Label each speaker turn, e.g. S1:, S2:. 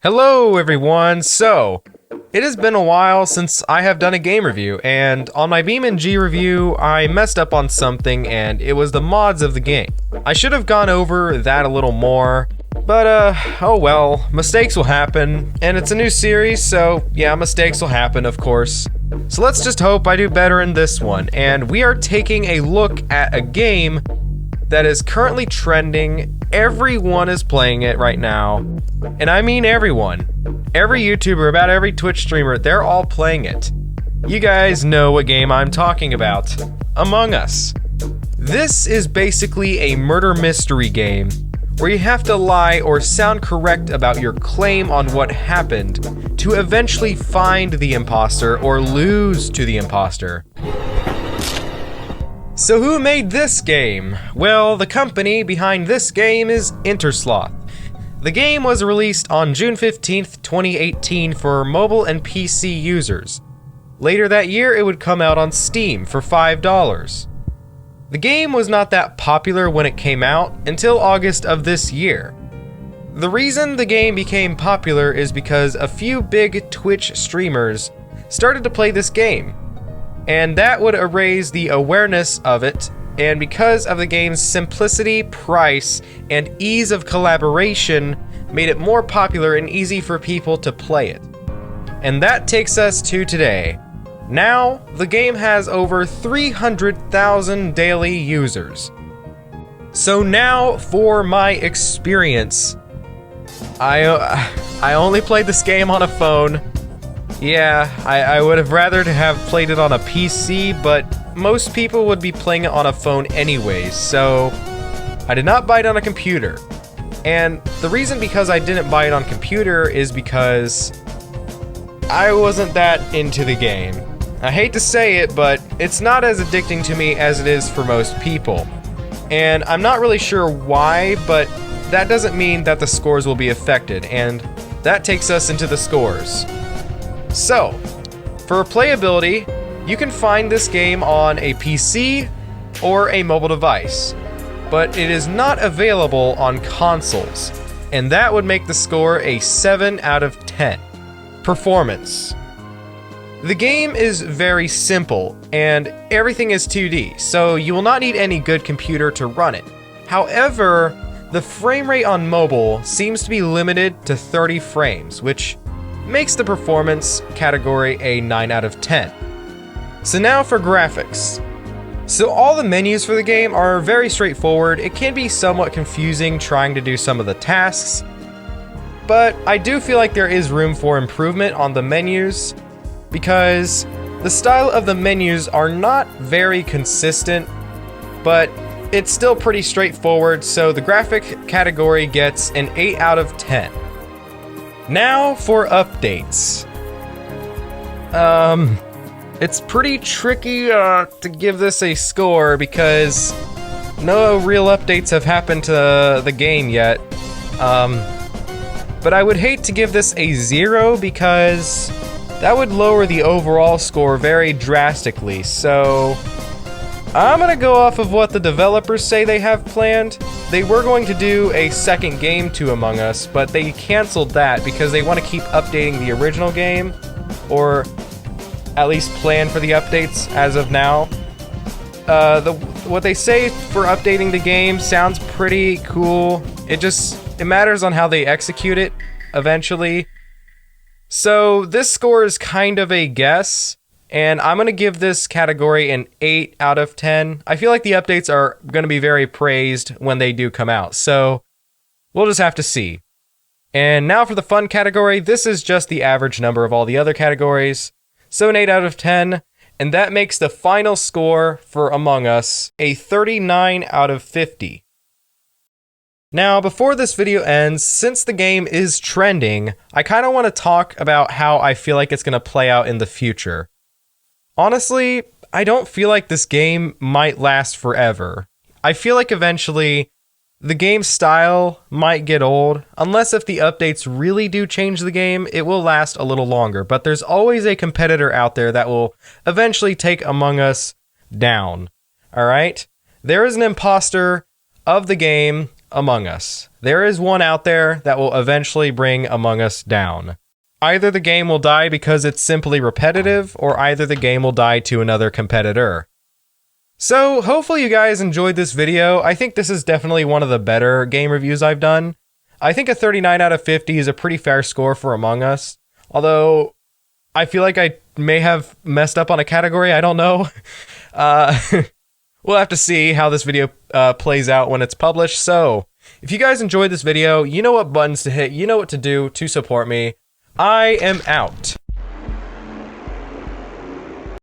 S1: Hello everyone! So, it has been a while since I have done a game review, and on my BeamNG review, I messed up on something, and it was the mods of the game. I should have gone over that a little more, but oh well, mistakes will happen, and it's a new series, so yeah, mistakes will happen, of course. So let's just hope I do better in this one, and we are taking a look at a game that is currently trending. Everyone is playing it right now, and I mean everyone. Every YouTuber, about every Twitch streamer, they're all playing it. You guys know what game I'm talking about. Among Us. This is basically a murder mystery game where you have to lie or sound correct about your claim on what happened to eventually find the imposter or lose to the imposter. So who made this game? Well, the company behind this game is Intersloth. The game was released on June 15th, 2018 for mobile and PC users. Later that year, it would come out on Steam for $5. The game was not that popular when it came out until August of this year. The reason the game became popular is because a few big Twitch streamers started to play this game, and that would raise the awareness of it, and because of the game's simplicity, price, and ease of collaboration, made it more popular and easy for people to play it. And that takes us to today. Now, the game has over 300,000 daily users. So now, for my experience, I only played this game on a phone. Yeah, I would have rather have played it on a PC, but most people would be playing it on a phone anyways, so I did not buy it on a computer. And the reason because I didn't buy it on computer is because I wasn't that into the game. I hate to say it, but it's not as addicting to me as it is for most people. And I'm not really sure why, but that doesn't mean that the scores will be affected, and that takes us into the scores. So, for playability, you can find this game on a PC or a mobile device, but it is not available on consoles, and that would make the score a 7 out of 10. Performance. The game is very simple, and everything is 2D, so you will not need any good computer to run it. However, the frame rate on mobile seems to be limited to 30 frames, which makes the performance category a 9 out of 10. So now for graphics. So all the menus for the game are very straightforward. It can be somewhat confusing trying to do some of the tasks, but I do feel like there is room for improvement on the menus because the style of the menus are not very consistent, but it's still pretty straightforward, so the graphic category gets an 8 out of 10. Now for updates. It's pretty tricky to give this a score because no real updates have happened to the game yet. But I would hate to give this a 0 because that would lower the overall score very drastically. So I'm gonna go off of what the developers say they have planned. They were going to do a second game to Among Us, but they canceled that because they want to keep updating the original game, or at least plan for the updates as of now. What they say for updating the game sounds pretty cool. It matters on how they execute it eventually. So this score is kind of a guess, and I'm going to give this category an 8 out of 10. I feel like the updates are going to be very praised when they do come out, so we'll just have to see. And now for the fun category, this is just the average number of all the other categories, so an 8 out of 10, and that makes the final score for Among Us a 39 out of 50. Now, before this video ends, since the game is trending, I kind of want to talk about how I feel like it's going to play out in the future. Honestly, I don't feel like this game might last forever. I feel like eventually the game's style might get old. Unless if the updates really do change the game, it will last a little longer. But there's always a competitor out there that will eventually take Among Us down. Alright? There is an imposter of the game Among Us. There is one out there that will eventually bring Among Us down. Either the game will die because it's simply repetitive, or either the game will die to another competitor. So, hopefully you guys enjoyed this video. I think this is definitely one of the better game reviews I've done. I think a 39 out of 50 is a pretty fair score for Among Us. Although, I feel like I may have messed up on a category, I don't know. We'll have to see how this video plays out when it's published. So, if you guys enjoyed this video, you know what buttons to hit, you know what to do to support me. I am out.